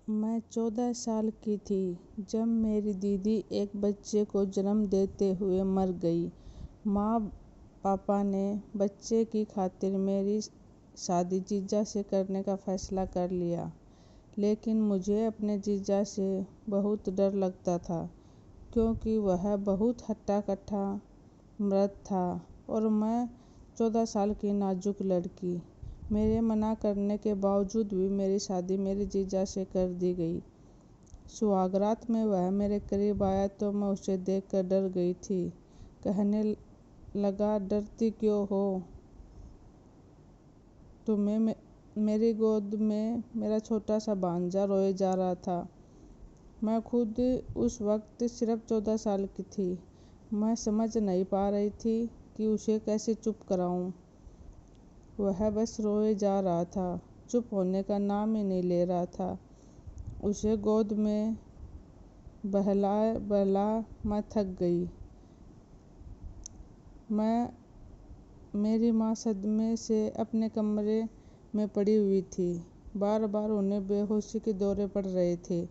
मैं 14 साल की थी जब मेरी दीदी एक बच्चे को जन्म देते हुए मर गई। माँ पापा ने बच्चे की खातिर मेरी शादी जीजा से करने का फैसला कर लिया, लेकिन मुझे अपने जीजा से बहुत डर लगता था क्योंकि वह बहुत हट्टा-कट्टा मर्द था और मैं 14 साल की नाजुक लड़की। मेरे मना करने के बावजूद भी मेरी शादी मेरे जीजा से कर दी गई। सुहागरात में वह मेरे करीब आया तो मैं उसे देखकर डर गई थी। कहने लगा, डरती क्यों हो? तुम्हें मेरी गोद में मेरा छोटा सा भांजा रोए जा रहा था। मैं खुद उस वक्त सिर्फ 14 साल की थी। मैं समझ नहीं पा रही थी कि उसे कैसे चुप कराऊं। वह बस रोए जा रहा था, चुप होने का नाम ही नहीं ले रहा था। उसे गोद में बहला मैं थक गई। मेरी माँ सदमे से अपने कमरे में पड़ी हुई थी। बार बार उन्हें बेहोशी के दौरे पड़ रहे थे।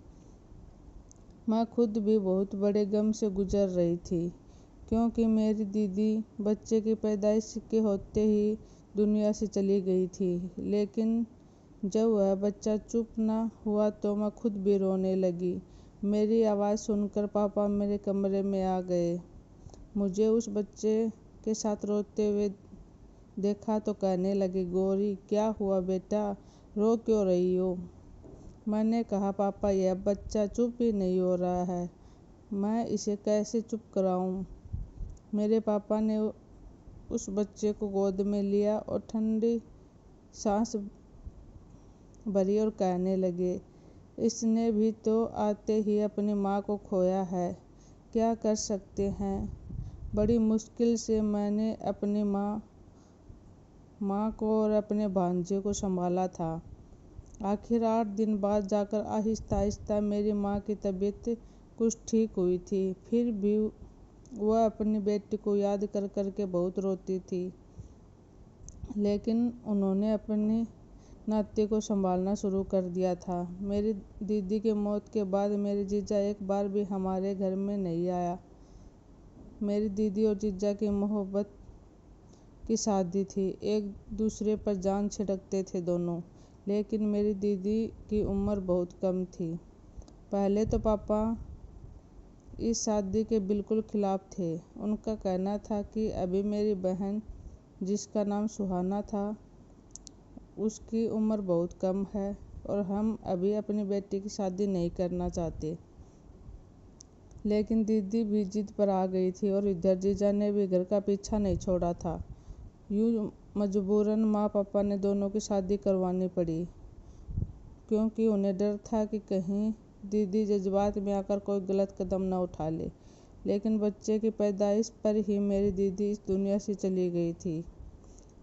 मैं खुद भी बहुत बड़े गम से गुजर रही थी क्योंकि मेरी दीदी बच्चे की पैदाइश के होते ही दुनिया से चली गई थी। लेकिन जब वह बच्चा चुप न हुआ तो मैं खुद भी रोने लगी। मेरी आवाज़ सुनकर पापा मेरे कमरे में आ गए। मुझे उस बच्चे के साथ रोते हुए देखा तो कहने लगे, गौरी क्या हुआ बेटा, रो क्यों रही हो? मैंने कहा, पापा यह बच्चा चुप ही नहीं हो रहा है, मैं इसे कैसे चुप कराऊं? मेरे पापा ने उस बच्चे को गोद में लिया और ठंडी सांस भरी और कहने लगे, इसने भी तो आते ही अपनी माँ को खोया है, क्या कर सकते हैं। बड़ी मुश्किल से मैंने अपनी माँ को और अपने भांजे को संभाला था। आखिर 8 दिन बाद जाकर आहिस्ता आहिस्ता मेरी माँ की तबीयत कुछ ठीक हुई थी। फिर भी वह अपनी बेटी को याद कर करके बहुत रोती थी। लेकिन उन्होंने अपने नाते को संभालना शुरू कर दिया था। मेरी दीदी की मौत के बाद मेरे जीजा एक बार भी हमारे घर में नहीं आया। मेरी दीदी और जीजा की मोहब्बत की शादी थी, एक दूसरे पर जान छिड़कते थे दोनों। लेकिन मेरी दीदी की उम्र बहुत कम थी। पहले तो पापा इस शादी के बिल्कुल खिलाफ थे। उनका कहना था कि अभी मेरी बहन, जिसका नाम सुहाना था, उसकी उम्र बहुत कम है और हम अभी अपनी बेटी की शादी नहीं करना चाहते। लेकिन दीदी भी जिद पर आ गई थी और इधर जीजा ने भी घर का पीछा नहीं छोड़ा था। यूं मजबूरन माँ पापा ने दोनों की शादी करवानी पड़ी क्योंकि उन्हें डर था कि कहीं दीदी जज्बात में आकर कोई गलत कदम न उठा ले। लेकिन बच्चे की पैदाइश पर ही मेरी दीदी इस दुनिया से चली गई थी।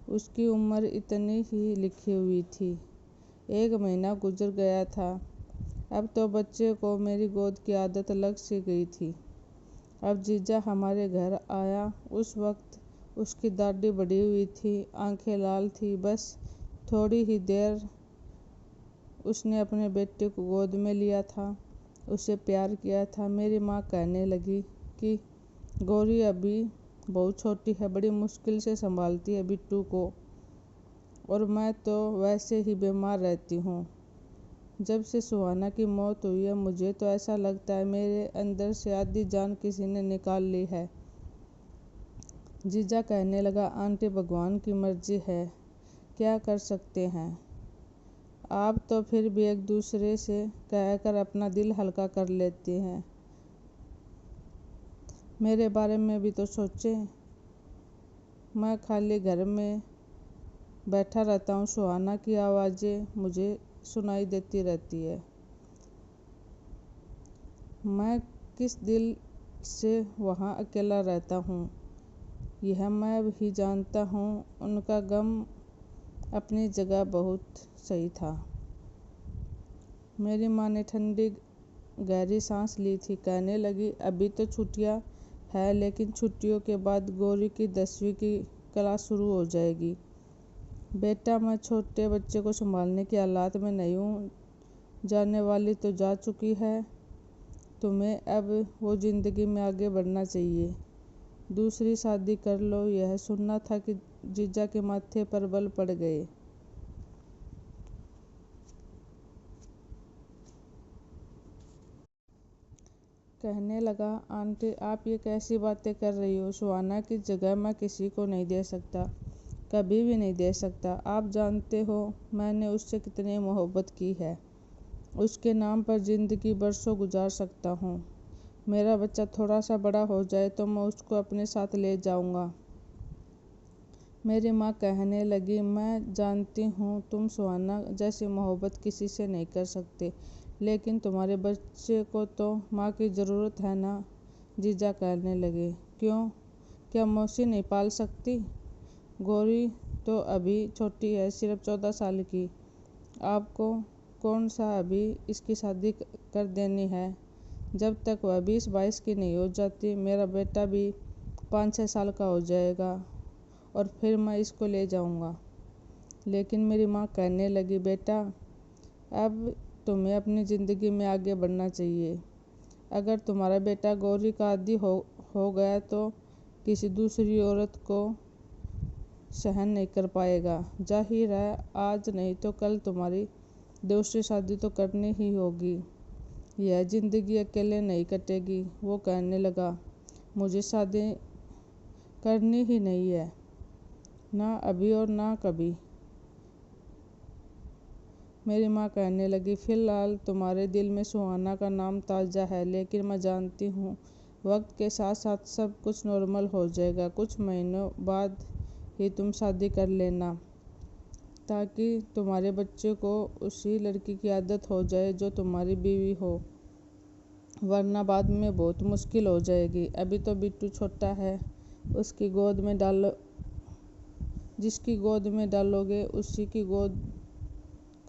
उसकी उम्र इतनी ही लिखी हुई थी। 1 महीना गुजर गया था। अब तो बच्चे को मेरी गोद की आदत लग सी गई थी। अब जीजा हमारे घर आया। उस वक्त उसकी दाढ़ी बढ़ी हुई थी, आंखें लाल थी। बस थोड़ी ही देर उसने अपने बेटे को गोद में लिया था, उसे प्यार किया था। मेरी माँ कहने लगी कि गौरी अभी बहुत छोटी है, बड़ी मुश्किल से संभालती है बिट्टू को, और मैं तो वैसे ही बीमार रहती हूँ। जब से सुहाना की मौत हुई है मुझे तो ऐसा लगता है मेरे अंदर से आधी जान किसी ने निकाल ली है। जीजा कहने लगा, आंटी भगवान की मर्जी है, क्या कर सकते हैं। आप तो फिर भी एक दूसरे से कहकर अपना दिल हल्का कर लेते हैं। मेरे बारे में भी तो सोचें। मैं खाली घर में बैठा रहता हूँ, सुहाना की आवाज़ें मुझे सुनाई देती रहती है। मैं किस दिल से वहाँ अकेला रहता हूँ, यह मैं भी जानता हूँ। उनका गम अपनी जगह बहुत सही था। मेरी माँ ने ठंडी गहरी सांस ली थी। कहने लगी, अभी तो छुट्टियाँ है, लेकिन छुट्टियों के बाद गौरी की 10वीं की क्लास शुरू हो जाएगी। बेटा, मैं छोटे बच्चे को संभालने की हालात में नहीं हूँ। जाने वाली तो जा चुकी है, तुम्हें अब वो ज़िंदगी में आगे बढ़ना चाहिए। दूसरी शादी कर लो। यह सुनना था कि जीजा के माथे पर बल पड़ गए। कहने लगा, आंटी आप ये कैसी बातें कर रही हो? सुहाना की जगह मैं किसी को नहीं दे सकता, कभी भी नहीं दे सकता। आप जानते हो मैंने उससे कितनी मोहब्बत की है। उसके नाम पर ज़िंदगी बरसों गुजार सकता हूँ। मेरा बच्चा थोड़ा सा बड़ा हो जाए तो मैं उसको अपने साथ ले जाऊँगा। मेरी माँ कहने लगी, मैं जानती हूँ तुम सुहाना जैसी मोहब्बत किसी से नहीं कर सकते, लेकिन तुम्हारे बच्चे को तो माँ की ज़रूरत है ना। जीजा कहने लगे, क्यों, क्या मौसी नहीं पाल सकती? गौरी तो अभी छोटी है, सिर्फ 14 साल की। आपको कौन सा अभी इसकी शादी कर देनी है? जब तक वह 20-22 की नहीं हो जाती, मेरा बेटा भी 5-6 साल का हो जाएगा और फिर मैं इसको ले जाऊंगा। लेकिन मेरी माँ कहने लगी, बेटा अब तुम्हें अपनी ज़िंदगी में आगे बढ़ना चाहिए। अगर तुम्हारा बेटा गौरी का आदी हो गया तो किसी दूसरी औरत को सहन नहीं कर पाएगा। जाहिर है आज नहीं तो कल तुम्हारी दूसरी शादी तो करनी ही होगी। यह ज़िंदगी अकेले नहीं कटेगी। वो कहने लगा, मुझे शादी करनी ही नहीं है, ना अभी और ना कभी। मेरी माँ कहने लगी, फिलहाल तुम्हारे दिल में सुहाना का नाम ताज़ा है, लेकिन मैं जानती हूँ वक्त के साथ साथ सब कुछ नॉर्मल हो जाएगा। कुछ महीनों बाद ही तुम शादी कर लेना, ताकि तुम्हारे बच्चे को उसी लड़की की आदत हो जाए जो तुम्हारी बीवी हो, वरना बाद में बहुत मुश्किल हो जाएगी। अभी तो बिट्टू छोटा है, उसकी गोद में डालो, जिसकी गोद में डालोगे उसी की गोद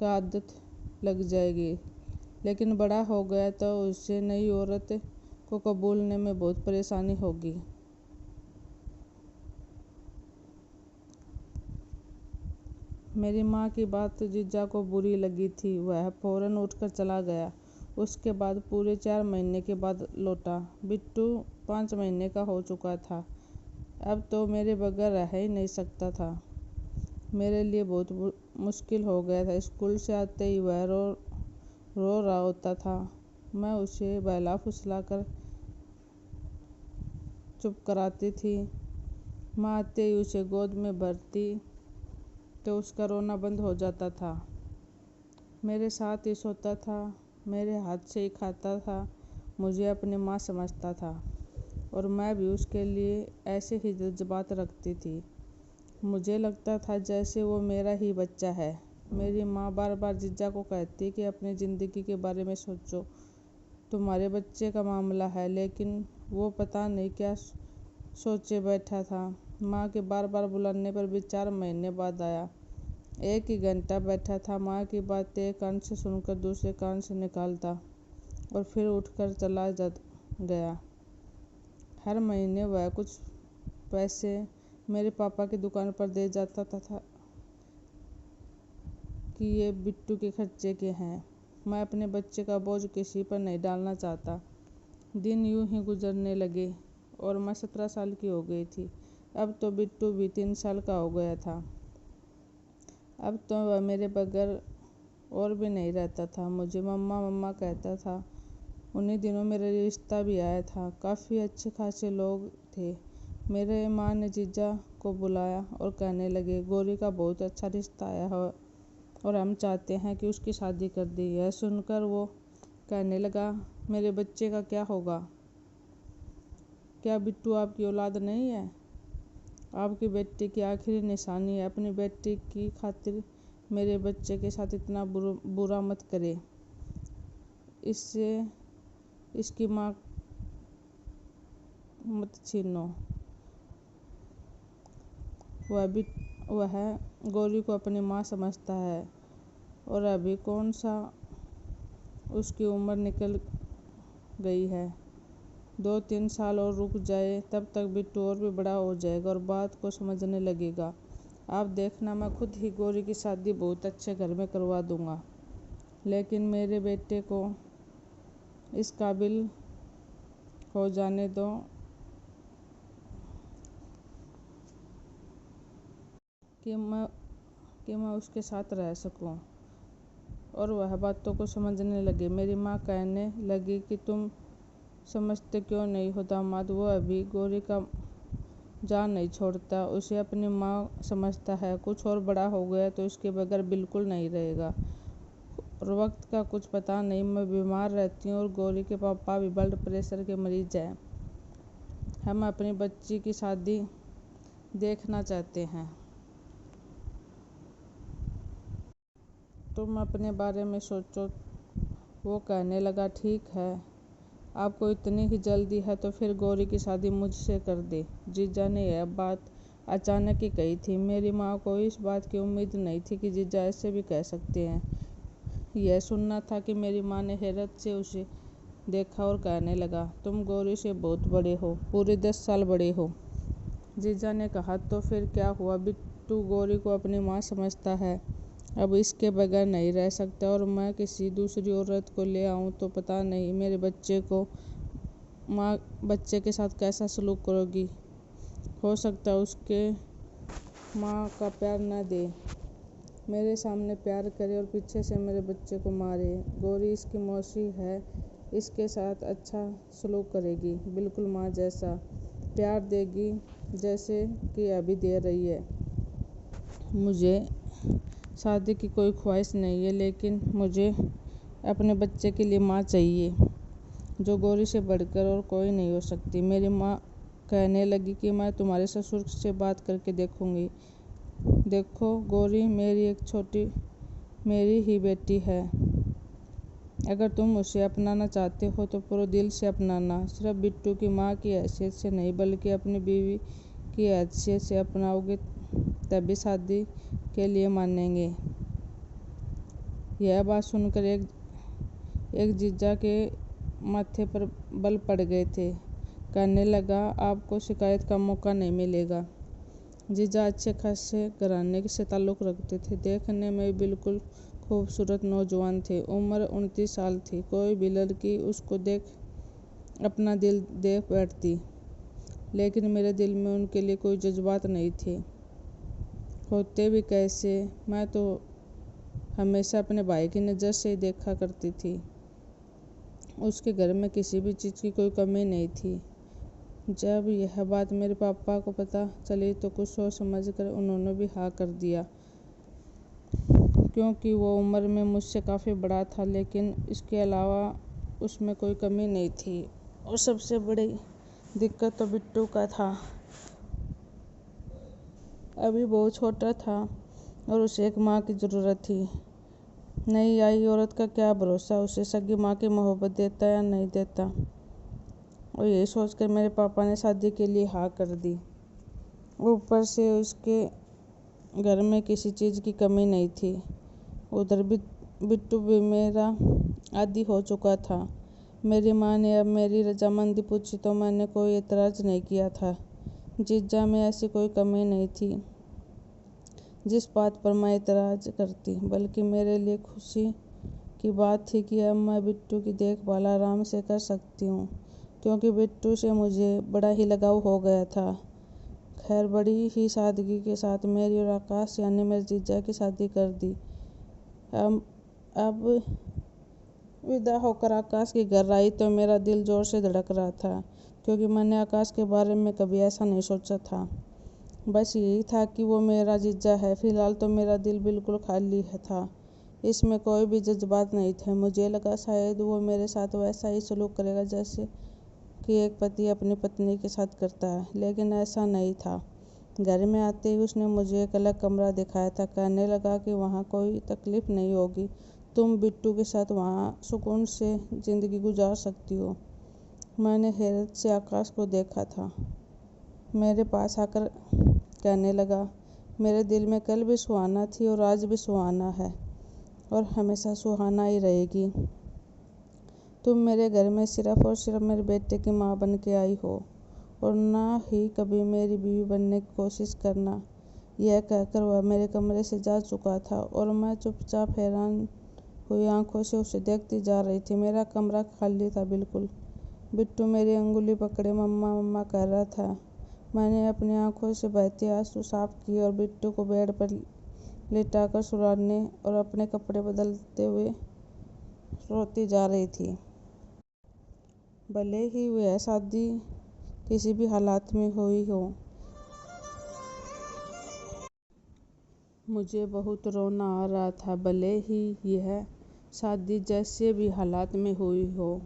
का आदत लग जाएगी, लेकिन बड़ा हो गया तो उसे नई औरत को कबूलने में बहुत परेशानी होगी। मेरी माँ की बात जीजा को बुरी लगी थी। वह फौरन उठकर चला गया। उसके बाद पूरे 4 महीने के बाद लौटा। बिट्टू 5 महीने का हो चुका था। अब तो मेरे बगैर रह ही नहीं सकता था। मेरे लिए बहुत मुश्किल हो गया था। स्कूल से आते ही वह रो रहा होता था। मैं उसे बहला फुसला कर चुप कराती थी। माँ आते ही उसे गोद में भरती तो उसका रोना बंद हो जाता था। मेरे साथ ही सोता था, मेरे हाथ से ही खाता था। मुझे अपनी माँ समझता था और मैं भी उसके लिए ऐसे ही जज्बात रखती थी। मुझे लगता था जैसे वो मेरा ही बच्चा है। मेरी माँ बार बार जीजा को कहती कि अपनी ज़िंदगी के बारे में सोचो, तुम्हारे बच्चे का मामला है, लेकिन वो पता नहीं क्या सोचे बैठा था। माँ के बार बार बुलाने पर भी 4 महीने बाद आया। 1 ही घंटा बैठा था। माँ की बातें एक कान से सुनकर दूसरे कान से निकालता और फिर उठकर चला गया। हर महीने वह कुछ पैसे मेरे पापा की दुकान पर दे जाता था कि ये बिट्टू के खर्चे के हैं। मैं अपने बच्चे का बोझ किसी पर नहीं डालना चाहता। दिन यूं ही गुजरने लगे और मैं 17 साल की हो गई थी। अब तो बिट्टू भी 3 साल का हो गया था। अब तो वह मेरे बगैर और भी नहीं रहता था। मुझे मम्मा मम्मा कहता था। उन्हीं दिनों मेरा रिश्ता भी आया था। काफ़ी अच्छे खासे लोग थे। मेरे माँ ने जीजा को बुलाया और कहने लगे, गौरी का बहुत अच्छा रिश्ता आया है और हम चाहते हैं कि उसकी शादी कर दी। यह सुनकर वो कहने लगा, मेरे बच्चे का क्या होगा? क्या बिट्टू आपकी औलाद नहीं है? आपकी बेटी की आखिरी निशानी है। अपनी बेटी की खातिर मेरे बच्चे के साथ इतना बुरा मत करे। इससे इसकी माँ मत छीनो। वह गौरी को अपनी माँ समझता है और अभी कौन सा उसकी उम्र निकल गई है। 2-3 साल और रुक जाए, तब तक बिट्टू और भी बड़ा हो जाएगा और बात को समझने लगेगा। आप देखना, मैं खुद ही गौरी की शादी बहुत अच्छे घर में करवा दूंगा। लेकिन मेरे बेटे को इस काबिल हो जाने दो कि मैं उसके साथ रह सकूं। और वह बातों को समझने लगे। मेरी माँ कहने लगी कि तुम समझते क्यों नहीं हो दामाद, वो अभी गौरी का जान नहीं छोड़ता, उसे अपनी माँ समझता है, कुछ और बड़ा हो गया तो उसके बगैर बिल्कुल नहीं रहेगा। और वक्त का कुछ पता नहीं, मैं बीमार रहती हूँ और गौरी के पापा भी ब्लड प्रेशर के मरीज हैं। हम अपनी बच्ची की शादी देखना चाहते हैं। तुम अपने बारे में सोचो। वो कहने लगा, ठीक है, आपको इतनी ही जल्दी है तो फिर गौरी की शादी मुझसे कर दे। जीजा ने यह बात अचानक ही कही थी। मेरी माँ को इस बात की उम्मीद नहीं थी कि जीजा ऐसे भी कह सकते हैं। यह सुनना था कि मेरी माँ ने हैरत से उसे देखा और कहने लगा, तुम गौरी से बहुत बड़े हो, पूरे 10 साल बड़े हो। जीजा ने कहा, तो फिर क्या हुआ, बिट्टू गौरी को अपनी माँ समझता है, अब इसके बगैर नहीं रह सकता। और मैं किसी दूसरी औरत को ले आऊं तो पता नहीं मेरे बच्चे को माँ बच्चे के साथ कैसा सलूक करोगी। हो सकता है उसके माँ का प्यार न दे, मेरे सामने प्यार करे और पीछे से मेरे बच्चे को मारे। गौरी इसकी मौसी है, इसके साथ अच्छा सलूक करेगी, बिल्कुल माँ जैसा प्यार देगी जैसे कि अभी दे रही है। मुझे शादी की कोई ख्वाहिश नहीं है, लेकिन मुझे अपने बच्चे के लिए माँ चाहिए जो गौरी से बढ़कर और कोई नहीं हो सकती। मेरी माँ कहने लगी कि मैं तुम्हारे ससुर से बात करके देखूंगी। देखो गौरी मेरी ही बेटी है। अगर तुम उसे अपनाना चाहते हो तो पूरे दिल से अपनाना, सिर्फ बिट्टू की माँ की हैसियत से नहीं बल्कि अपनी बीवी की हैसियत से अपनाओगे तभी शादी के लिए मानेंगे। यह बात सुनकर एक जीजा के माथे पर बल पड़ गए थे। कहने लगा, आपको शिकायत का मौका नहीं मिलेगा। जीजा अच्छे खासे घराने से ताल्लुक़ रखते थे, देखने में बिल्कुल खूबसूरत नौजवान थे, उम्र 29 साल थी। कोई भी लड़की उसको देख अपना दिल दे बैठती, लेकिन मेरे दिल में उनके लिए कोई जज्बात नहीं थे। होते भी कैसे, मैं तो हमेशा अपने भाई की नज़र से ही देखा करती थी। उसके घर में किसी भी चीज़ की कोई कमी नहीं थी। जब यह बात मेरे पापा को पता चली तो कुछ सोच समझ कर उन्होंने भी हाँ कर दिया, क्योंकि वो उम्र में मुझसे काफ़ी बड़ा था, लेकिन इसके अलावा उसमें कोई कमी नहीं थी। और सबसे बड़ी दिक्कत तो बिट्टू का था। अभी बहुत छोटा था और उसे एक माँ की ज़रूरत थी। नई आई औरत का क्या भरोसा, उसे सगी माँ की मोहब्बत देता या नहीं देता। और यही सोचकर मेरे पापा ने शादी के लिए हाँ कर दी। ऊपर से उसके घर में किसी चीज़ की कमी नहीं थी। उधर भी बिट्टू भी मेरा आदी हो चुका था। मेरी माँ ने अब मेरी रजामंदी पूछी तो मैंने कोई एतराज़ नहीं किया था। जीजा में ऐसी कोई कमी नहीं थी जिस बात पर मैं एतराज़ करती, बल्कि मेरे लिए खुशी की बात थी कि अब मैं बिट्टू की देखभाल आराम से कर सकती हूँ, क्योंकि बिट्टू से मुझे बड़ा ही लगाव हो गया था। खैर, बड़ी ही सादगी के साथ मेरी और आकाश यानी मेरे जीजा की शादी कर दी। अब विदा होकर आकाश के घर आई तो मेरा दिल जोर से धड़क रहा था, क्योंकि मैंने आकाश के बारे में कभी ऐसा नहीं सोचा था। बस यही था कि वो मेरा जीजा है। फिलहाल तो मेरा दिल बिल्कुल खाली था, इसमें कोई भी जज्बात नहीं थे। मुझे लगा शायद वो मेरे साथ वैसा ही सलूक करेगा जैसे कि एक पति अपनी पत्नी के साथ करता है, लेकिन ऐसा नहीं था। घर में आते ही उसने मुझे एक अलग कमरा दिखाया था। कहने लगा कि वहाँ कोई तकलीफ़ नहीं होगी, तुम बिट्टू के साथ वहाँ सुकून से ज़िंदगी गुजार सकती हो। मैंने हैरत से आकाश को देखा था। मेरे पास आकर कहने लगा, मेरे दिल में कल भी सुहाना थी और आज भी सुहाना है और हमेशा सुहाना ही रहेगी। तुम मेरे घर में सिर्फ और सिर्फ मेरे बेटे की माँ बन के आई हो और ना ही कभी मेरी बीवी बनने की कोशिश करना। यह कहकर वह मेरे कमरे से जा चुका था और मैं चुपचाप हैरान हुई आंखों से उसे देखती जा रही थी। मेरा कमरा खाली था बिल्कुल। बिट्टू मेरी अंगुली पकड़े मम्मा मम्मा कर रहा था। मैंने अपनी आंखों से बहते आंसू साफ किए और बिट्टू को बेड पर लिटाकर सुलाने और अपने कपड़े बदलते हुए रोती जा रही थी। भले ही वह शादी किसी भी हालात में हुई हो, मुझे बहुत रोना आ रहा था। भले ही यह शादी जैसे भी हालात में हुई हो,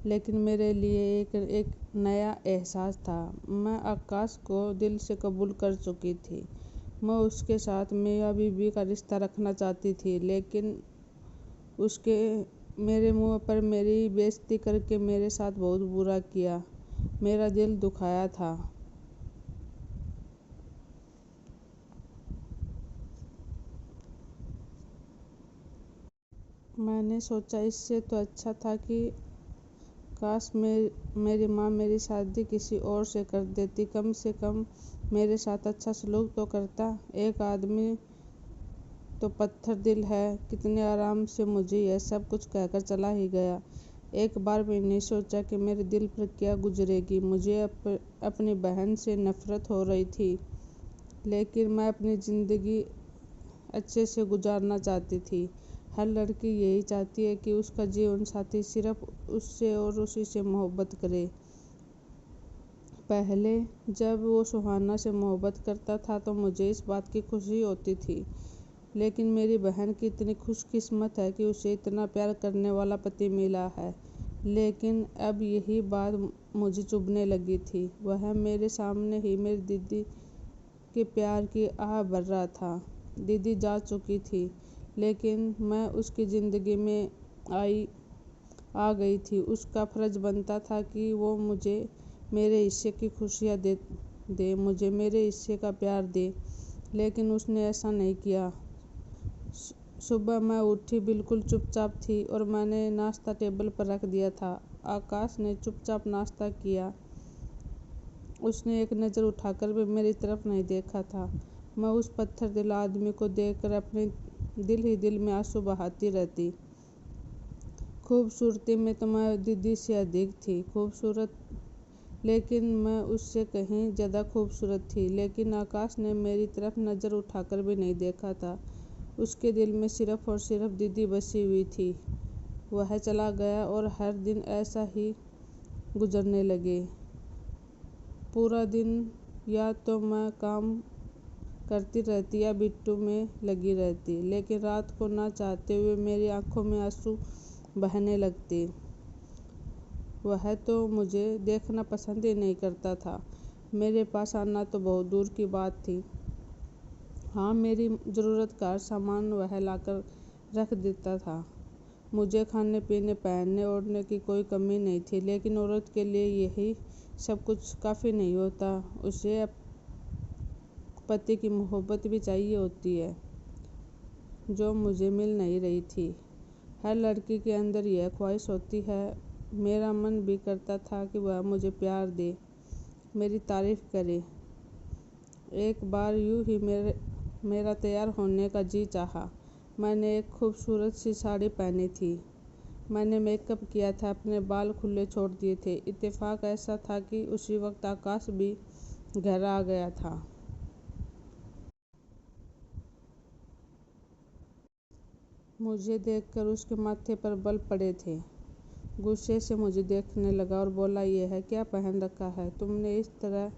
लेकिन मेरे लिए एक नया एहसास था। मैं आकाश को दिल से कबूल कर चुकी थी। मैं उसके साथ मियां बीवी का रिश्ता रखना चाहती थी, लेकिन उसके मेरे मुंह पर मेरी बेइज्जती करके मेरे साथ बहुत बुरा किया। मेरा दिल दुखाया था। मैंने सोचा इससे तो अच्छा था कि काश मेरी माँ मेरी शादी किसी और से कर देती। कम से कम मेरे साथ अच्छा सलूक तो करता। एक आदमी तो पत्थर दिल है। कितने आराम से मुझे यह सब कुछ कहकर चला ही गया। एक बार भी नहीं सोचा कि मेरे दिल पर क्या गुजरेगी। मुझे अपनी बहन से नफरत हो रही थी, लेकिन मैं अपनी ज़िंदगी अच्छे से गुजारना चाहती थी। हर लड़की यही चाहती है कि उसका जीवन साथी सिर्फ उससे और उसी से मोहब्बत करे। पहले जब वो सुहाना से मोहब्बत करता था तो मुझे इस बात की खुशी होती थी, लेकिन मेरी बहन की इतनी खुशकिस्मत है कि उसे इतना प्यार करने वाला पति मिला है। लेकिन अब यही बात मुझे चुभने लगी थी। वह मेरे सामने ही मेरी दीदी के प्यार की आह भर रहा था। दीदी जा चुकी थी, लेकिन मैं उसकी ज़िंदगी में आ गई थी। उसका फ़र्ज़ बनता था कि वो मुझे मेरे हिस्से की खुशियाँ दे, मुझे मेरे हिस्से का प्यार दे, लेकिन उसने ऐसा नहीं किया। सुबह मैं उठी, बिल्कुल चुपचाप थी और मैंने नाश्ता टेबल पर रख दिया था। आकाश ने चुपचाप नाश्ता किया। उसने एक नज़र उठाकर भी मेरी तरफ नहीं देखा था। मैं उस पत्थर दिल आदमी को देखकर अपने दिल ही दिल में आंसू बहाती रहती। खूबसूरती में तो मैं दीदी से अधिक थी खूबसूरत, लेकिन मैं उससे कहीं ज़्यादा खूबसूरत थी। लेकिन आकाश ने मेरी तरफ नज़र उठाकर भी नहीं देखा था। उसके दिल में सिर्फ और सिर्फ दीदी बसी हुई थी। वह चला गया और हर दिन ऐसा ही गुजरने लगे। पूरा दिन या तो मैं काम करती रहती या बिट्टू में लगी रहती, लेकिन रात को ना चाहते हुए मेरी आंखों में आंसू बहने लगते। वह तो मुझे देखना पसंद ही नहीं करता था। मेरे पास आना तो बहुत दूर की बात थी। हाँ, मेरी ज़रूरत का सामान वह लाकर रख देता था। मुझे खाने पीने पहनने ओढ़ने की कोई कमी नहीं थी, लेकिन औरत के लिए यही सब कुछ काफ़ी नहीं होता। उसे पति की मोहब्बत भी चाहिए होती है, जो मुझे मिल नहीं रही थी। हर लड़की के अंदर यह ख्वाहिश होती है। मेरा मन भी करता था कि वह मुझे प्यार दे, मेरी तारीफ़ करे। एक बार यूं ही मेरा तैयार होने का जी चाहा। मैंने एक खूबसूरत सी साड़ी पहनी थी। मैंने मेकअप किया था, अपने बाल खुले छोड़ दिए थे। इत्तेफाक ऐसा था कि उसी वक्त आकाश भी घर आ गया था। मुझे देखकर उसके माथे पर बल पड़े थे। गुस्से से मुझे देखने लगा और बोला, यह क्या पहन रखा है तुमने? इस तरह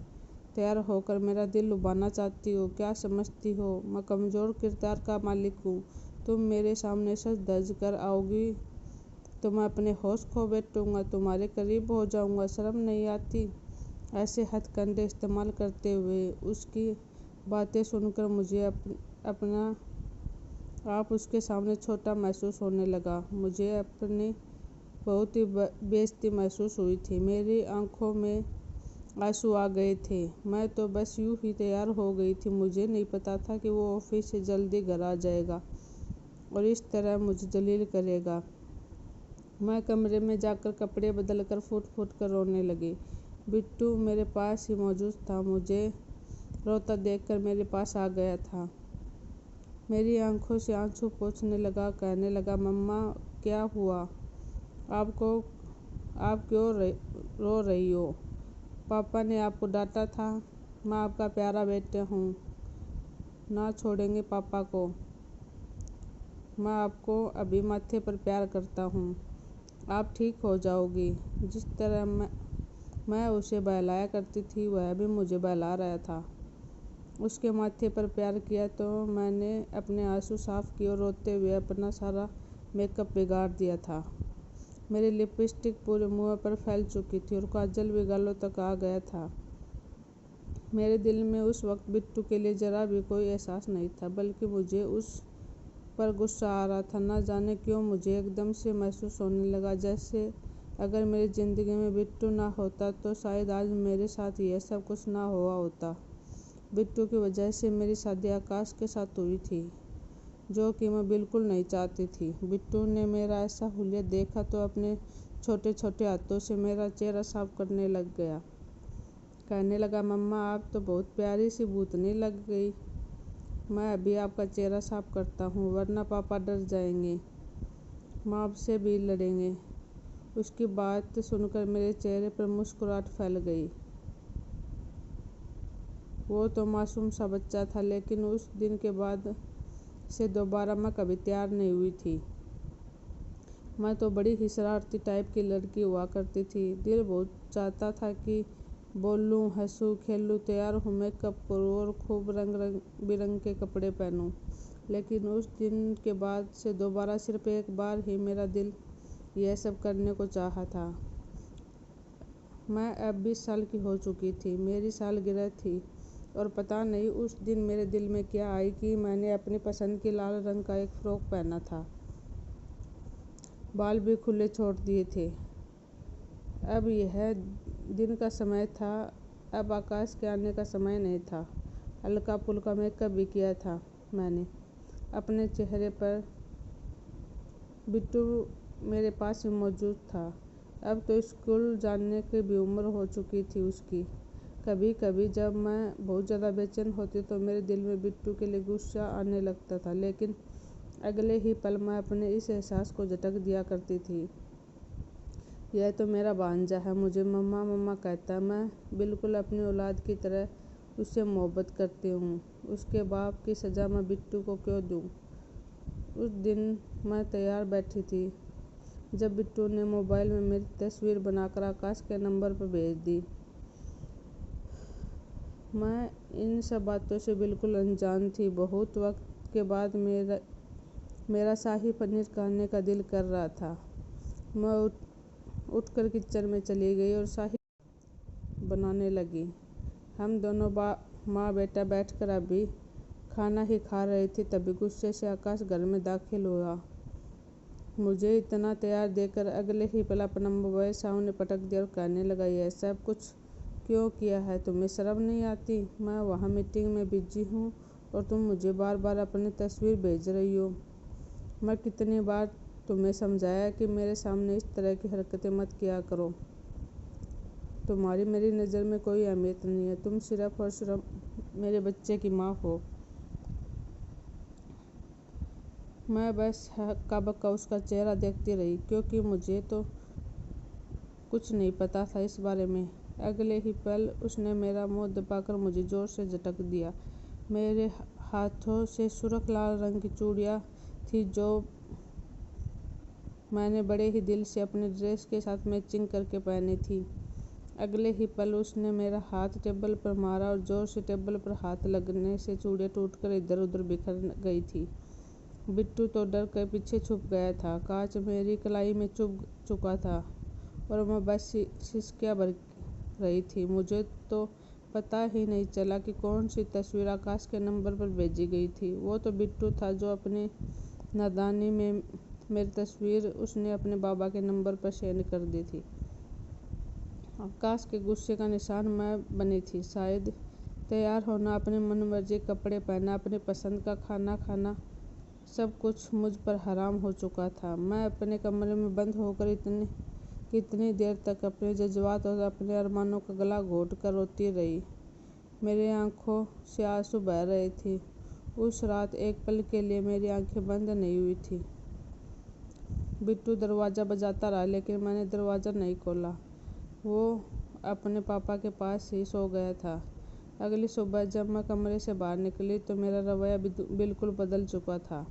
तैयार होकर मेरा दिल लुभाना चाहती हो? क्या समझती हो मैं कमज़ोर किरदार का मालिक हूँ? तुम मेरे सामने सज धज कर आओगी तो मैं अपने होश खो बैठूंगा, तुम्हारे करीब हो जाऊंगा। शर्म नहीं आती? ऐसे हथकंडे इस्तेमाल करते हुए उसकी बातें सुनकर मुझे अपना आप उसके सामने छोटा महसूस होने लगा। मुझे अपनी बहुत ही बेइज्जती महसूस हुई थी। मेरी आंखों में आंसू आ गए थे। मैं तो बस यूं ही तैयार हो गई थी। मुझे नहीं पता था कि वो ऑफिस से जल्दी घर आ जाएगा और इस तरह मुझे जलील करेगा। मैं कमरे में जाकर कपड़े बदलकर फूट फूट कर रोने लगी। बिट्टू मेरे पास ही मौजूद था। मुझे रोता देखकर मेरे पास आ गया था। मेरी आंखों से आंसू पोंछने लगा, कहने लगा, मम्मा क्या हुआ? आप क्यों रो रही हो? पापा ने आपको डांटा था? मैं आपका प्यारा बेटा हूँ, ना छोड़ेंगे पापा को। मैं आपको अभी माथे पर प्यार करता हूँ, आप ठीक हो जाओगी। जिस तरह मैं उसे बहलाया करती थी, वह भी मुझे बहला रहा था। उसके माथे पर प्यार किया तो मैंने अपने आंसू साफ किए और रोते हुए अपना सारा मेकअप बिगाड़ दिया था। मेरी लिपस्टिक पूरे मुंह पर फैल चुकी थी और काजल भी गालों तक आ गया था। मेरे दिल में उस वक्त बिट्टू के लिए जरा भी कोई एहसास नहीं था, बल्कि मुझे उस पर गुस्सा आ रहा था। न जाने क्यों मुझे एकदम से महसूस होने लगा जैसे अगर मेरी ज़िंदगी में बिट्टू ना होता तो शायद आज मेरे साथ यह सब कुछ ना हुआ होता। बिट्टू की वजह से मेरी शादी आकाश के साथ हुई थी, जो कि मैं बिल्कुल नहीं चाहती थी। बिट्टू ने मेरा ऐसा हुलिया देखा तो अपने छोटे छोटे हाथों से मेरा चेहरा साफ करने लग गया। कहने लगा, मम्मा आप तो बहुत प्यारी सी भूतनी लग गई। मैं अभी आपका चेहरा साफ करता हूँ, वरना पापा डर जाएंगे, माँ आपसे भी लड़ेंगे। उसकी बात सुनकर मेरे चेहरे पर मुस्कुराहट फैल गई। वो तो मासूम सा बच्चा था, लेकिन उस दिन के बाद से दोबारा मैं कभी तैयार नहीं हुई थी। मैं तो बड़ी ही शरारती टाइप की लड़की हुआ करती थी। दिल बहुत चाहता था कि बोलूं, हंसूं, खेलूं, तैयार हूँ, मेकअप करूं और खूब रंग बिरंग के कपड़े पहनूं। लेकिन उस दिन के बाद से दोबारा सिर्फ एक बार ही मेरा दिल यह सब करने को चाहा था। मैं अब 20 साल की हो चुकी थी, मेरी सालगिरह थी और पता नहीं उस दिन मेरे दिल में क्या आई कि मैंने अपनी पसंद की लाल रंग का एक फ्रॉक पहना था। बाल भी खुले छोड़ दिए थे। अब यह दिन का समय था, अब आकाश के आने का समय नहीं था। हल्का फुल्का मेकअप भी किया था मैंने अपने चेहरे पर। बिट्टू मेरे पास भी मौजूद था। अब तो स्कूल जाने की भी उम्र हो चुकी थी उसकी। कभी कभी जब मैं बहुत ज़्यादा बेचैन होती तो मेरे दिल में बिट्टू के लिए गुस्सा आने लगता था, लेकिन अगले ही पल मैं अपने इस एहसास को झटक दिया करती थी, यह तो मेरा भांजा है, मुझे मम्मा मम्मा कहता है। मैं बिल्कुल अपनी औलाद की तरह उससे मोहब्बत करती हूँ। उसके बाप की सज़ा मैं बिट्टू को क्यों दूँ? उस दिन मैं तैयार बैठी थी जब बिट्टू ने मोबाइल में मेरी तस्वीर बनाकर आकाश के नंबर पर भेज दी। मैं इन सब बातों से बिल्कुल अनजान थी। बहुत वक्त के बाद मेरा शाही पनीर खाने का दिल कर रहा था। मैं उठकर किचन में चली गई और शाही बनाने लगी। हम दोनों माँ बेटा बैठकर अभी खाना ही खा रहे थे, तभी गुस्से से आकाश घर में दाखिल हुआ। मुझे इतना तैयार देखकर अगले ही पल अपना मोबाइल सामने पटक दिया और कहने लगा, यह सब कुछ क्यों किया है? तुम्हें शर्म नहीं आती? मैं वहाँ मीटिंग में बिजी हूँ और तुम मुझे बार बार अपनी तस्वीर भेज रही हो। मैं कितनी बार तुम्हें समझाया कि मेरे सामने इस तरह की हरकतें मत किया करो। तुम्हारी मेरी नज़र में कोई अहमियत नहीं है, तुम सिर्फ और सिर्फ मेरे बच्चे की माँ हो। मैं बस हक्का बक्का उसका चेहरा देखती रही, क्योंकि मुझे तो कुछ नहीं पता था इस बारे में। अगले ही पल उसने मेरा मुंह दबाकर मुझे जोर से झटक दिया। मेरे हाथों से सुर्ख लाल रंग की चूड़ियाँ थी जो मैंने बड़े ही दिल से अपने ड्रेस के साथ मैचिंग करके पहनी थी। अगले ही पल उसने मेरा हाथ टेबल पर मारा और जोर से टेबल पर हाथ लगने से चूड़ियाँ टूटकर इधर उधर बिखर गई थी। बिट्टू तो डर कर पीछे छुप गया था। कांच मेरी कलाई में चुभ चुका था और मैं बस सिसकियाँ भर रही थी। मुझे तो पता ही नहीं चला कि कौन सी तस्वीर आकाश के नंबर पर भेजी गई थी। वो तो बिट्टू था जो अपनी नादानी में मेरी तस्वीर उसने अपने बाबा के नंबर पर सेंड कर दी थी। आकाश के गुस्से का निशान मैं बनी थी। शायद तैयार होना, अपनी मनमर्जी कपड़े पहनना, अपनी पसंद का खाना खाना, सब कुछ मुझ पर हराम हो चुका था। मैं अपने कमरे में बंद होकर कितनी देर तक अपने जज्बात और अपने अरमानों का गला घोट कर रोती रही। मेरी आंखों से आंसू बह रहे थे उस रात एक पल के लिए मेरी आंखें बंद नहीं हुई थी। बिट्टू दरवाज़ा बजाता रहा लेकिन मैंने दरवाज़ा नहीं खोला। वो अपने पापा के पास ही सो गया था। अगली सुबह जब मैं कमरे से बाहर निकली तो मेरा रवैया बिल्कुल बदल चुका था।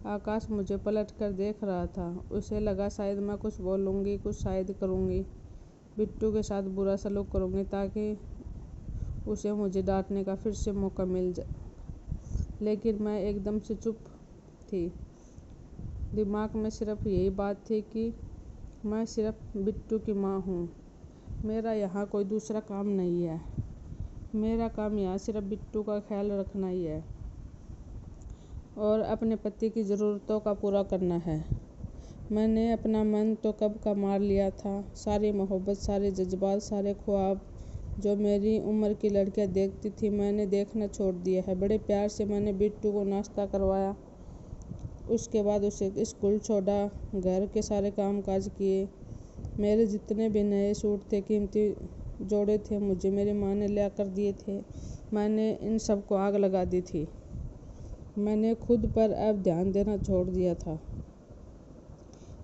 आकाश मुझे पलट कर देख रहा था। उसे लगा शायद मैं कुछ बोलूँगी, कुछ शायद करूँगी, बिट्टू के साथ बुरा सलूक करूँगी ताकि उसे मुझे डांटने का फिर से मौका मिल जाए। लेकिन मैं एकदम से चुप थी। दिमाग में सिर्फ यही बात थी कि मैं सिर्फ बिट्टू की माँ हूँ। मेरा यहाँ कोई दूसरा काम नहीं है। मेरा काम यहाँ सिर्फ बिट्टू का ख्याल रखना ही है और अपने पति की ज़रूरतों का पूरा करना है। मैंने अपना मन तो कब का मार लिया था। सारी मोहब्बत, सारे जज्बात, सारे ख्वाब जो मेरी उम्र की लड़कियाँ देखती थी मैंने देखना छोड़ दिया है। बड़े प्यार से मैंने बिट्टू को नाश्ता करवाया, उसके बाद उसे स्कूल छोड़ा, घर के सारे काम काज किए। मेरे जितने भी नए सूट थे, कीमती जोड़े थे, मुझे मेरी माँ ने ला कर दिए थे। मैंने इन सब को आग लगा दी थी। मैंने खुद पर अब ध्यान देना छोड़ दिया था।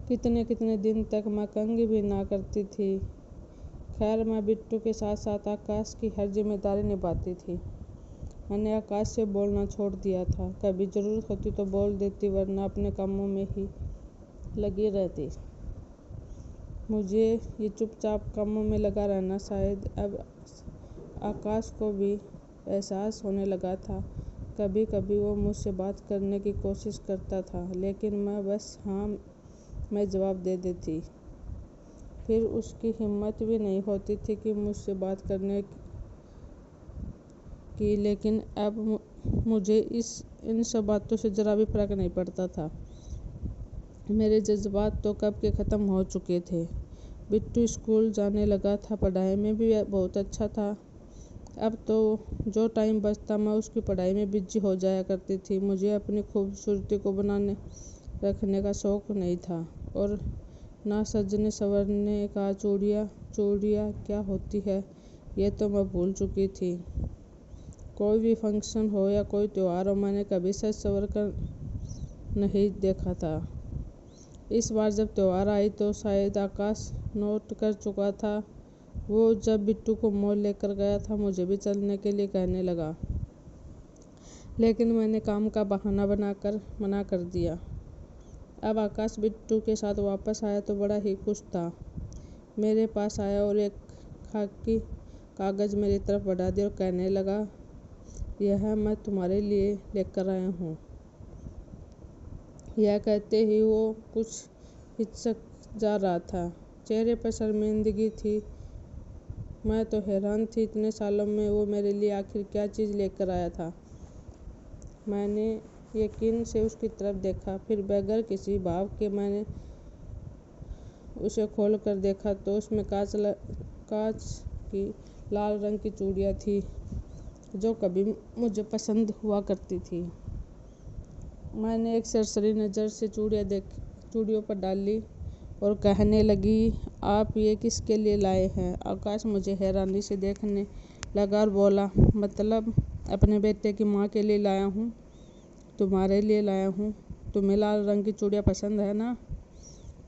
कितने कितने दिन तक मैं कंघी भी ना करती थी। खैर, मैं बिट्टू के साथ साथ आकाश की हर जिम्मेदारी निभाती थी। मैंने आकाश से बोलना छोड़ दिया था। कभी ज़रूरत होती तो बोल देती, वरना अपने कामों में ही लगी रहती। मुझे ये चुपचाप कामों में लगा रहना शायद अब आकाश को भी एहसास होने लगा था। कभी कभी वो मुझसे बात करने की कोशिश करता था लेकिन मैं बस हाँ में जवाब दे देती। फिर उसकी हिम्मत भी नहीं होती थी कि मुझसे बात करने की। लेकिन अब मुझे इन सब बातों से ज़रा भी फर्क नहीं पड़ता था। मेरे जज्बात तो कब के ख़त्म हो चुके थे। बिट्टू स्कूल जाने लगा था, पढ़ाई में भी बहुत अच्छा था। अब तो जो टाइम बचता मैं उसकी पढ़ाई में बिजी हो जाया करती थी। मुझे अपनी खूबसूरती को बनाने रखने का शौक़ नहीं था और ना सजने संवरने का। चूड़ियाँ क्या होती है ये तो मैं भूल चुकी थी। कोई भी फंक्शन हो या कोई त्यौहार हो, मैंने कभी सज संवर कर नहीं देखा था। इस बार जब त्यौहार आई तो शायद आकाश नोट कर चुका था। वो जब बिट्टू को मॉल लेकर गया था मुझे भी चलने के लिए कहने लगा, लेकिन मैंने काम का बहाना बनाकर मना कर दिया। अब आकाश बिट्टू के साथ वापस आया तो बड़ा ही खुश था। मेरे पास आया और एक खाकी कागज़ मेरी तरफ बढ़ा दिया और कहने लगा, यह मैं तुम्हारे लिए लेकर आया हूँ। यह कहते ही वो कुछ हिचक जा रहा था, चेहरे पर शर्मिंदगी थी। मैं तो हैरान थी, इतने सालों में वो मेरे लिए आखिर क्या चीज़ लेकर आया था। मैंने यकीन से उसकी तरफ देखा, फिर बगैर किसी भाव के मैंने उसे खोल कर देखा तो उसमें कांच की लाल रंग की चूड़ियाँ थी जो कभी मुझे पसंद हुआ करती थी। मैंने एक सरसरी नज़र से चूड़ियों पर डाली और कहने लगी, आप ये किसके लिए लाए हैं? आकाश मुझे हैरानी से देखने लगा और बोला, मतलब अपने बेटे की माँ के लिए लाया हूँ, तुम्हारे लिए लाया हूँ। तुम्हें लाल रंग की चूड़ियाँ पसंद है ना,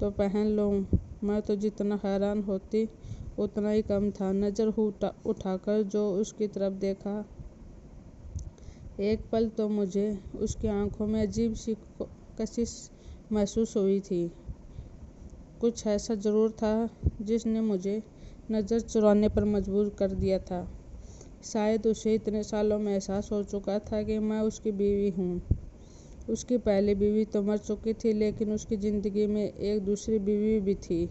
तो पहन लो। मैं तो जितना हैरान होती उतना ही कम था। नज़र उठाकर जो उसकी तरफ देखा, एक पल तो मुझे उसकी आंखों में अजीब सी कशिश महसूस हुई थी। कुछ ऐसा ज़रूर था जिसने मुझे नज़र चुराने पर मजबूर कर दिया था। शायद उसे इतने सालों में एहसास हो चुका था कि मैं उसकी बीवी हूँ। उसकी पहली बीवी तो मर चुकी थी लेकिन उसकी ज़िंदगी में एक दूसरी बीवी भी थी।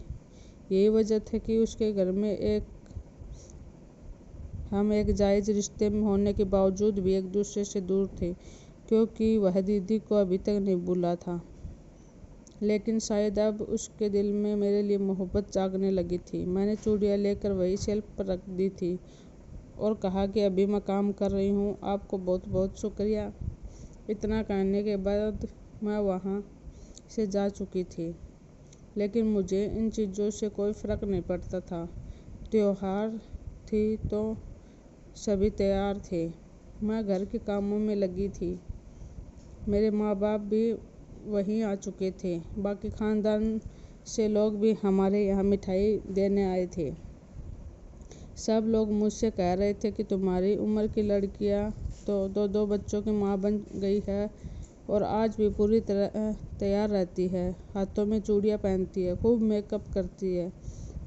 यही वजह थी कि उसके घर में हम एक जायज़ रिश्ते में होने के बावजूद भी एक दूसरे से दूर थे, क्योंकि वह दीदी को अभी तक नहीं भूला था। लेकिन शायद अब उसके दिल में मेरे लिए मोहब्बत जागने लगी थी। मैंने चूड़ियाँ लेकर वही शेल्फ पर रख दी थी और कहा कि अभी मैं काम कर रही हूँ, आपको बहुत बहुत शुक्रिया। इतना कहने के बाद मैं वहाँ से जा चुकी थी, लेकिन मुझे इन चीज़ों से कोई फ़र्क नहीं पड़ता था। त्योहार थी तो सभी तैयार थे। मैं घर के कामों में लगी थी। मेरे माँ बाप भी वहीं आ चुके थे। बाकी खानदान से लोग भी हमारे यहाँ मिठाई देने आए थे। सब लोग मुझसे कह रहे थे कि तुम्हारी उम्र की लड़कियाँ तो दो दो बच्चों की माँ बन गई है और आज भी पूरी तरह तैयार रहती है, हाथों में चूड़ियाँ पहनती है, खूब मेकअप करती है,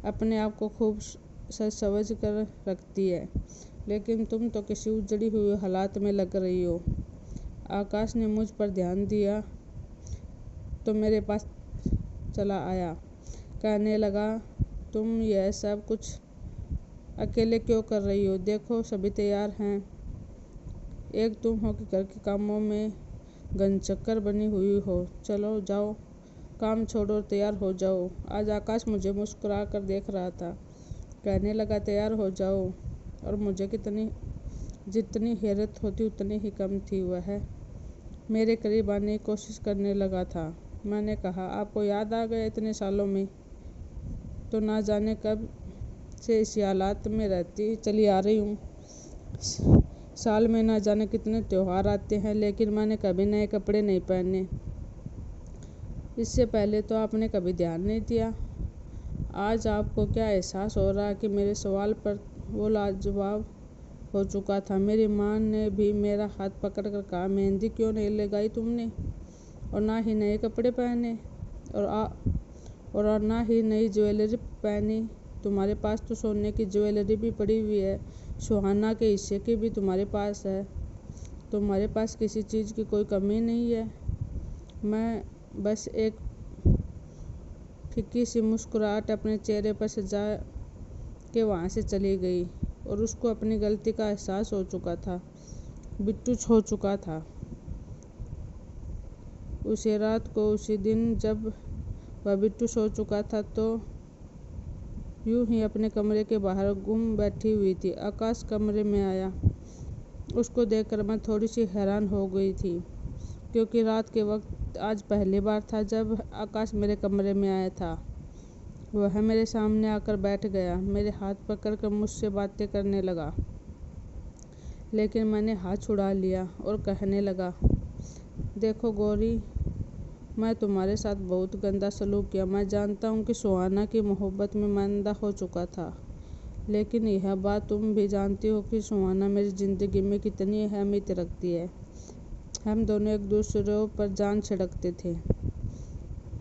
अपने आप को खूब सज सवज कर रखती है, लेकिन तुम तो किसी उजड़ी हुई हालात में लग रही हो। आकाश ने मुझ पर ध्यान दिया तो मेरे पास चला आया। कहने लगा, तुम यह सब कुछ अकेले क्यों कर रही हो? देखो सभी तैयार हैं। एक तुम हो कि घर के कामों में गनचक्कर बनी हुई हो। चलो जाओ, काम छोड़ो और तैयार हो जाओ। आज आकाश मुझे मुस्कुरा कर देख रहा था। कहने लगा, तैयार हो जाओ। और मुझे जितनी हैरत होती उतनी ही कम थी। वह मेरे करीब आने की कोशिश करने लगा था। मैंने कहा, आपको याद आ गया इतने सालों में? तो ना जाने कब से इसी हालात में रहती चली आ रही हूँ। साल में ना जाने कितने त्योहार आते हैं, लेकिन मैंने कभी नए कपड़े नहीं पहने। इससे पहले तो आपने कभी ध्यान नहीं दिया। आज आपको क्या एहसास हो रहा है कि मेरे सवाल पर वो लाजवाब हो चुका था। मेरी माँ ने भी मेरा हाथ पकड़कर कहा, मेहंदी क्यों नहीं लगाई तुमने? और ना ही नए कपड़े पहने और ना ही नई ज्वेलरी पहनी। तुम्हारे पास तो सोने की ज्वेलरी भी पड़ी हुई है, सुहाना के हिस्से की भी तुम्हारे पास है। तुम्हारे पास किसी चीज़ की कोई कमी नहीं है। मैं बस एक फीकी सी मुस्कुराहट अपने चेहरे पर सजा के वहाँ से चली गई और उसको अपनी गलती का एहसास हो चुका था। बिट्टू हो चुका था। उसी रात को, उसी दिन जब वह बिट्टू सो चुका था, तो यूं ही अपने कमरे के बाहर गुम बैठी हुई थी। आकाश कमरे में आया। उसको देखकर मैं थोड़ी सी हैरान हो गई थी, क्योंकि रात के वक्त आज पहली बार था जब आकाश मेरे कमरे में आया था। वह मेरे सामने आकर बैठ गया, मेरे हाथ पकड़कर मुझसे बातें करने लगा, लेकिन मैंने हाथ छुड़ा लिया और कहने लगा, देखो गौरी, मैं तुम्हारे साथ बहुत गंदा सलूक किया। मैं जानता हूँ कि सुहाना की मोहब्बत में मैं अंधा हो चुका था, लेकिन यह बात तुम भी जानती हो कि सुहाना मेरी ज़िंदगी में कितनी अहमियत रखती है। हम दोनों एक दूसरे पर जान छिड़कते थे।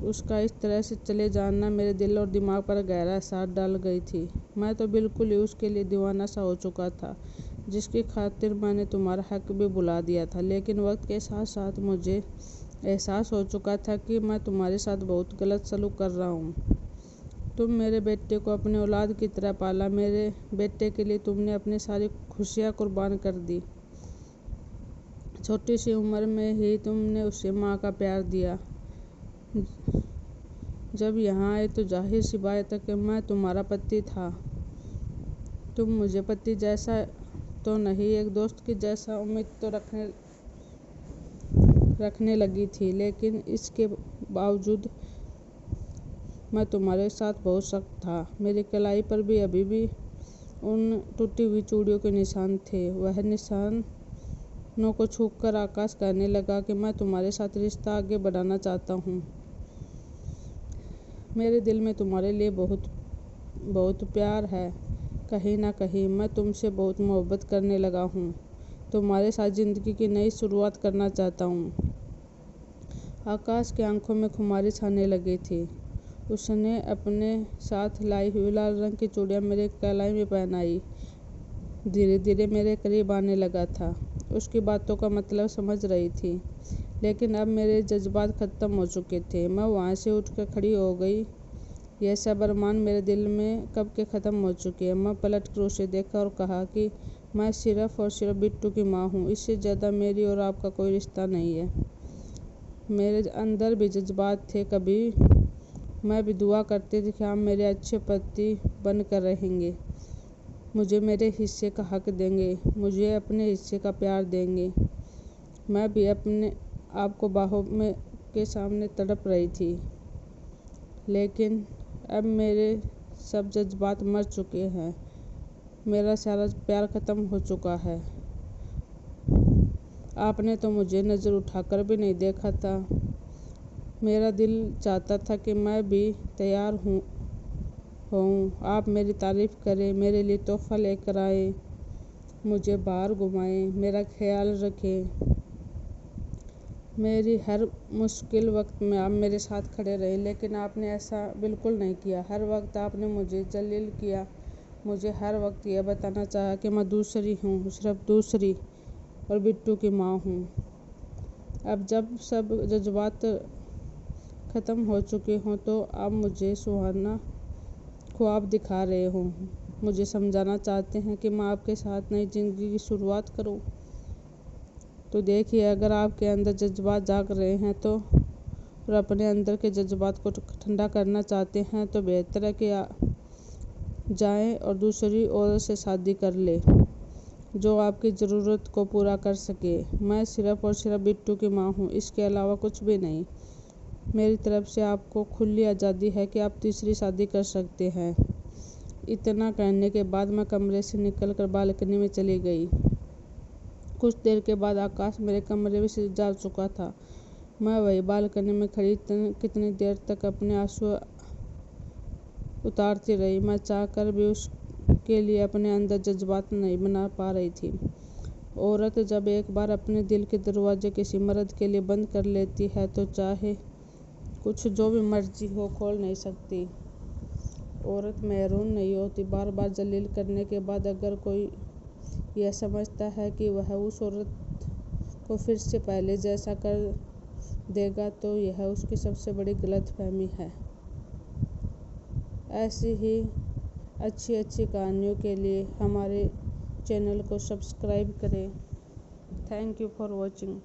उसका इस तरह से चले जाना मेरे दिल और दिमाग पर गहरा असर डाल गई थी। मैं तो बिल्कुल ही उसके लिए दीवाना सा हो चुका था, जिसकी खातिर मैंने तुम्हारा हक भी भुला दिया था। लेकिन वक्त के साथ साथ मुझे एहसास हो चुका था कि मैं तुम्हारे साथ बहुत गलत सलूक कर रहा हूँ। तुम मेरे बेटे को अपने औलाद की तरह पाला। मेरे बेटे के लिए तुमने अपनी सारी खुशियाँ कुर्बान कर दी। छोटी सी उम्र में ही तुमने उसे माँ का प्यार दिया। जब यहाँ आए तो जाहिर सी बात है कि मैं तुम्हारा पति था। तुम मुझे पति जैसा तो नहीं, एक दोस्त की जैसा उम्मीद तो रखने लगी थी, लेकिन इसके बावजूद मैं तुम्हारे साथ बहुत सख्त था। मेरी कलाई पर भी अभी भी उन टूटी हुई चूड़ियों के निशान थे। वह निशानों को छूकर आकाश कहने लगा कि मैं तुम्हारे साथ रिश्ता आगे बढ़ाना चाहता हूँ। मेरे दिल में तुम्हारे लिए बहुत बहुत प्यार है। कहीं ना कहीं मैं तुमसे बहुत मोहब्बत करने लगा हूँ। तुम्हारे साथ ज़िंदगी की नई शुरुआत करना चाहता हूँ। आकाश की आंखों में खुमारी छाने लगी थी। उसने अपने साथ लाई हुई लाल रंग की चूड़ियाँ मेरे कलाई में पहनाई। धीरे धीरे मेरे करीब आने लगा था। उसकी बातों का मतलब समझ रही थी, लेकिन अब मेरे जज्बात ख़त्म हो चुके थे। मैं वहाँ से उठकर खड़ी हो गई। यह सब अरमान मेरे दिल में कब के ख़त्म हो चुके हैं। मैं पलट कर उसे देखा और कहा कि मैं सिर्फ़ और सिर्फ बिट्टू की माँ हूँ। इससे ज़्यादा मेरी और आपका कोई रिश्ता नहीं है। मेरे अंदर भी जज्बात थे। कभी मैं भी दुआ करती थी कि आप मेरे अच्छे पति बन कर रहेंगे, मुझे मेरे हिस्से का हक देंगे, मुझे अपने हिस्से का प्यार देंगे। मैं भी अपने आप को बाहों में के सामने तड़प रही थी, लेकिन अब मेरे सब जज्बात मर चुके हैं। मेरा सारा प्यार ख़त्म हो चुका है। आपने तो मुझे नज़र उठाकर भी नहीं देखा था। मेरा दिल चाहता था कि मैं भी तैयार हूँ आप मेरी तारीफ़ करें, मेरे लिए तोहफ़ा लेकर आए, मुझे बाहर घुमाएं, मेरा ख्याल रखें। मेरी हर मुश्किल वक्त में आप मेरे साथ खड़े रहे, लेकिन आपने ऐसा बिल्कुल नहीं किया। हर वक्त आपने मुझे जलील किया। मुझे हर वक्त यह बताना चाहा कि मैं दूसरी हूँ, सिर्फ दूसरी, और बिट्टू की माँ हूँ। अब जब सब जज्बात ख़त्म हो चुके हों तो आप मुझे सुहाना ख्वाब दिखा रहे हो, मुझे समझाना चाहते हैं कि मैं आपके साथ नई ज़िंदगी की शुरुआत करूं। तो देखिए, अगर आपके अंदर जज्बात जाग रहे हैं तो और अपने अंदर के जज्बात को ठंडा करना चाहते हैं तो बेहतर है कि जाएं और दूसरी औरत से शादी कर ले जो आपकी ज़रूरत को पूरा कर सके। मैं सिर्फ़ और सिर्फ बिट्टू की माँ हूँ, इसके अलावा कुछ भी नहीं। मेरी तरफ से आपको खुली आज़ादी है कि आप तीसरी शादी कर सकते हैं। इतना कहने के बाद मैं कमरे से निकलकर बालकनी में चली गई। कुछ देर के बाद आकाश मेरे कमरे में से जा चुका था। मैं वही बालकनी में खड़ी कितनी देर तक अपने आंसू उतारती रही। मैं चाहकर भी उसके लिए अपने अंदर जज्बात नहीं बना पा रही थी। औरत जब एक बार अपने दिल के दरवाजे किसी मर्द के लिए बंद कर लेती है तो चाहे कुछ जो भी मर्जी हो खोल नहीं सकती। औरत महरून नहीं होती। बार बार जलील करने के बाद अगर कोई यह समझता है कि वह उस औरत को फिर से पहले जैसा कर देगा तो यह उसकी सबसे बड़ी गलतफहमी है। ऐसी ही अच्छी कहानियों के लिए हमारे चैनल को सब्सक्राइब करें। Thank you for watching.